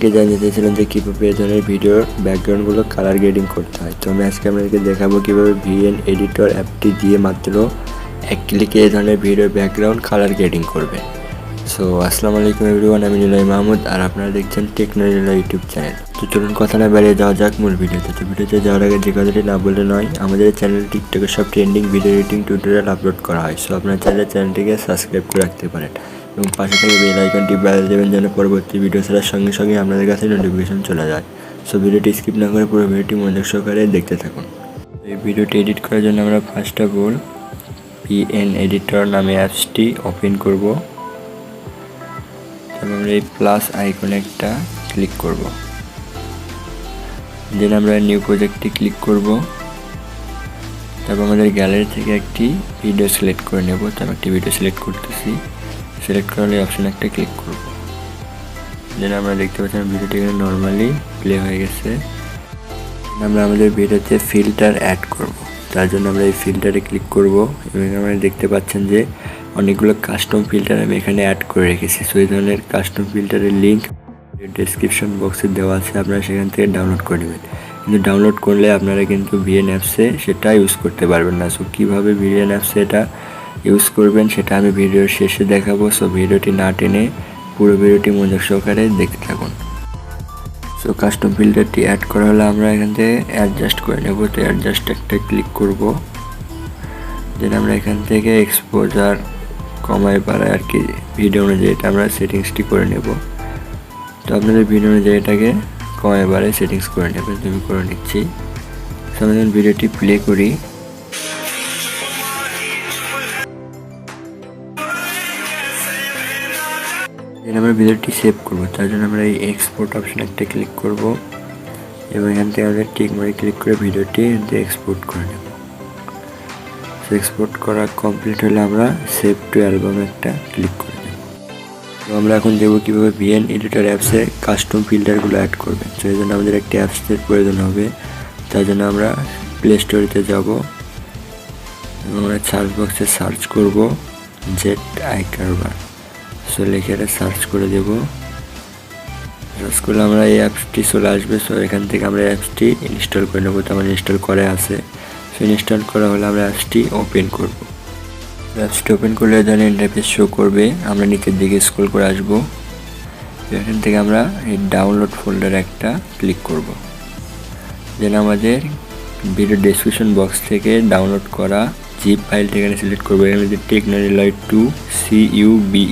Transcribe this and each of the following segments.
অনেকে জানতে চেয়েছিলেন যে কীভাবে এই ধরনের ভিডিওর ব্যাকগ্রাউন্ডগুলো কালার গ্রেডিং করতে হয়। তো আমি আজকে আপনাদেরকে দেখাবো কীভাবে ভিএন এডিটর অ্যাপটি দিয়ে মাত্র এক ক্লিকে এই ধরনের ভিডিওর ব্যাকগ্রাউন্ড কালার গ্রেডিং করবে। সো আসসালামু আলাইকুম এভরিওয়ান, আমি নিলয় মাহমুদ আর আপনারা দেখছেন টেকনো নিলয় ইউটিউব চ্যানেল। তো চলুন কথা না বেরিয়ে যাওয়া যাক মূল ভিডিওতে। তো ভিডিওতে যাওয়ার আগে যে কথাটি না বললে নয়, আমাদের চ্যানেলে টিকটকে সব trending video editing tutorial upload করা হয়। সো আপনার চাইলে চ্যানেলটিকে সাবস্ক্রাইব করে রাখতে পারেন এবং পাশে থেকে বেল আইকনটি বাজিয়ে দেবেন যেন পরবর্তী ভিডিও ছাড়ার সঙ্গে সঙ্গে আপনাদের কাছে নোটিফিকেশন চলে যায়। সো ভিডিওটি স্কিপ না করে পুরো ভিডিওটি মনোযোগ সহকারে দেখতে থাকুন। এই ভিডিওটি এডিট করার জন্য আমরা first of all VN editor নামে অ্যাপসটি ওপেন করব। তারপর আমরা এই প্লাস আইকনে একটা ক্লিক করব, দেন আমরা নিউ প্রজেক্টে ক্লিক করব। তারপর আমাদের গ্যালারি থেকে একটি ভিডিও সিলেক্ট করে নেব। তারপর একটি ভিডিও সিলেক্ট করতেছি, সিলেক্ট করার অপশন একটা ক্লিক করব। দেন আমরা দেখতে পাচ্ছি ভিডিওটি এখানে নর্মালি প্লে হয়ে গেছে। আমরা আমাদের ভিডিওতে ফিল্টার অ্যাড করব, তার জন্য আমরা এই ফিল্টারে ক্লিক করব এবং আমরা দেখতে পাচ্ছেন যে অনেকগুলো কাস্টম ফিল্টার আমি এখানে অ্যাড করে রেখেছি। সো এই ধরনের কাস্টম ফিল্টারের লিঙ্ক ডেসক্রিপশন বক্সে দেওয়া আছে, আপনারা সেখান থেকে ডাউনলোড করে নেবেন। কিন্তু ডাউনলোড করলে আপনারা কিন্তু ভিএন অ্যাপসে সেটা ইউজ করতে পারবেন না। সো কীভাবে ভিএন অ্যাপসে এটা ইউজ করবেন সেটা আমি ভিডিওর শেষে দেখাবো। সো ভিডিওটি না টেনে পুরো ভিডিওটি মনোযোগ সহকারে দেখতে থাকুন। সো কাস্টম ফিল্টারটি অ্যাড করা হলে আমরা এখান থেকে অ্যাডজাস্ট করে নেব। তো অ্যাডজাস্ট একটা ক্লিক করব, দেন আমরা এখান থেকে এক্সপোজার কমায় বাড়ায় আর কি ভিডিও অনুযায়ী এটা আমরা সেটিংসটি করে নেব। তো আপনাদের ভিডিও অনুযায়ী এটাকে কমায় বাড়ায় সেটিংস করে নেবেন। আমি করে নিচ্ছি। তো আমরা যখন ভিডিওটি প্লে করি, দেন আমরা ভিডিওটি সেভ করব। তার জন্য আমরা এই এক্সপোর্ট অপশন একটা ক্লিক করব এবং এখান থেকে আমরা টিক মার্কে ক্লিক করে ভিডিওটি এক্সপোর্ট করে নেব। এক্সপোর্ট করা কমপ্লিট হলে আমরা সেভ টু অ্যালবাম একটা ক্লিক করে দেব। তো আমরা এখন দেখব কীভাবে ভিএন এডিটর অ্যাপসে কাস্টম ফিল্টারগুলো অ্যাড করবেন। তো এই জন্য আমাদের একটি অ্যাপসের প্রয়োজন হবে। তার জন্য আমরা প্লে স্টোরেতে যাব এবং আমরা সার্চ বক্সে সার্চ করব জেট আই কারবার। সো লিখে এটা সার্চ করে দেব। সার্চ করলে আমরা এই অ্যাপসটি চলে আসবে। সো এখান থেকে আমরা অ্যাপসটি ইনস্টল করে নেব। তো আমার ইনস্টল করে আছে। সো ইনস্টল করা হলে আমরা অ্যাপসটি ওপেন করব। অ্যাপসটি ওপেন করলে ধরেন ইন্টারফেস শো করবে। আমরা নিচের দিকে স্ক্রল করে আসব। এখান থেকে আমরা এই ডাউনলোড ফোল্ডারে একটা ক্লিক করব। দেন আমাদের ভিডিও ডেসক্রিপশন বক্স থেকে ডাউনলোড করা জিপ ফাইলটি এখানে সিলেক্ট করবো। এর মধ্যে টেকনো নিলয় 2 CUBE।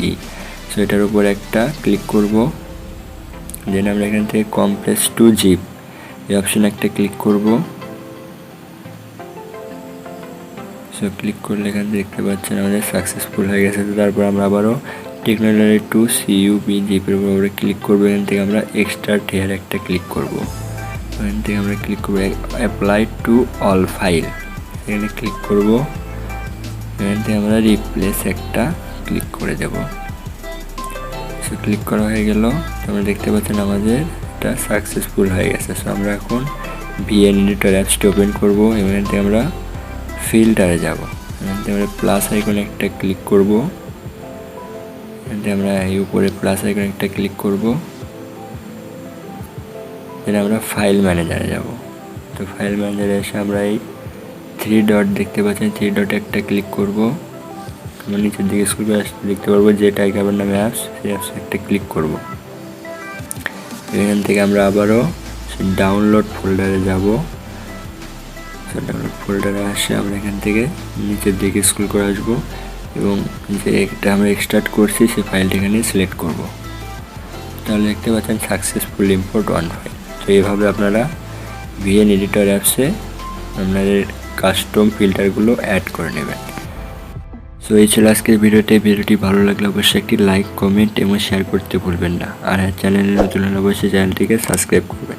সো এটার উপর একটা ক্লিক করব। দেন আমরা এখান থেকে কম্প্রেস টু জিপ এই অপশন একটা ক্লিক করব। সো ক্লিক করলে এখানে দেখতে পাচ্ছেন আমাদের সাকসেসফুল হয়ে গেছে। তারপর আমরা আবারও টেকনো নিলয় 2 CUBE জিপের উপর ক্লিক করবো। এখান থেকে আমরা এক্সট্রাক্ট হেয়ার একটা ক্লিক করব। এখান থেকে আমরা ক্লিক করবো অ্যাপ্লাই টু অল ফাইল, এখানে ক্লিক করব। এখান থেকে আমরা রিপ্লেস একটা ক্লিক করে দেব। সো ক্লিক করা হয়ে গেল। তোমরা দেখতে পাচ্ছেন আমাদের এটা সাকসেসফুল হয়ে গেছে। সো আমরা এখন ভিএন এডিটর অ্যাপসটি ওপেন করব এবং এখান থেকে আমরা ফিল্টারে যাব। এখান থেকে আমরা প্লাস আইকনে একটা ক্লিক করব। এখান থেকে আমরা এই উপরে প্লাস আইকনে একটা ক্লিক করব। দেন আমরা ফাইল ম্যানেজারে যাব। তো ফাইল ম্যানেজারে এসে আমরা এই 3 ডট দেখতে পাচ্ছেন, 3 ডটে একটা ক্লিক করব। আমরা নিচের দিকে স্ক্রল করে আসলে দেখতে পারবো যে টাই কারবার নামে অ্যাপস, সেই অ্যাপসে একটা ক্লিক করব। এখান থেকে আমরা আবারও ডাউনলোড ফোল্ডারে যাব। ডাউনলোড ফোল্ডারে আসে আমরা এখান থেকে নিচের দিকে স্ক্রল করে আসবো এবং যে একটা আমরা এক্সট্রাক্ট করছি সেই ফাইলটি এখানে সিলেক্ট করব। তাহলে দেখতে পাচ্ছেন সাকসেসফুল ইম্পোর্ট ওয়ান ফাইল। তো এইভাবে আপনারা ভিএন এডিটর অ্যাপসে আপনাদের কাস্টম ফিল্টারগুলো অ্যাড করে নেবেন। সো এই ছিল আজকের ভিডিওটি ভালো লাগলে অবশ্যই একটি লাইক, কমেন্ট এবং শেয়ার করতে ভুলবেন না। আর চ্যানেলে নতুন হলে অবশ্যই চ্যানেলটিকে সাবস্ক্রাইব করবেন।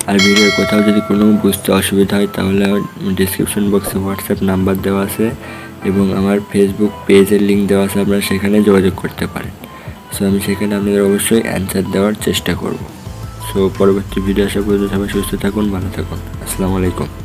আর ভিডিওর কোথাও যদি কোনো বুঝতে অসুবিধা হয় তাহলে ডিসক্রিপশন বক্সে হোয়াটসঅ্যাপ নাম্বার দেওয়া আছে এবং আমার ফেসবুক পেজের লিঙ্ক দেওয়া আছে, আপনারা সেখানে যোগাযোগ করতে পারেন। সো আমি সেখানে আপনাদের অবশ্যই অ্যান্সার দেওয়ার চেষ্টা করব। সো পরবর্তী ভিডিও আসা পর্যন্ত সবাই সুস্থ থাকুন, ভালো থাকুন। আসসালামু আলাইকুম।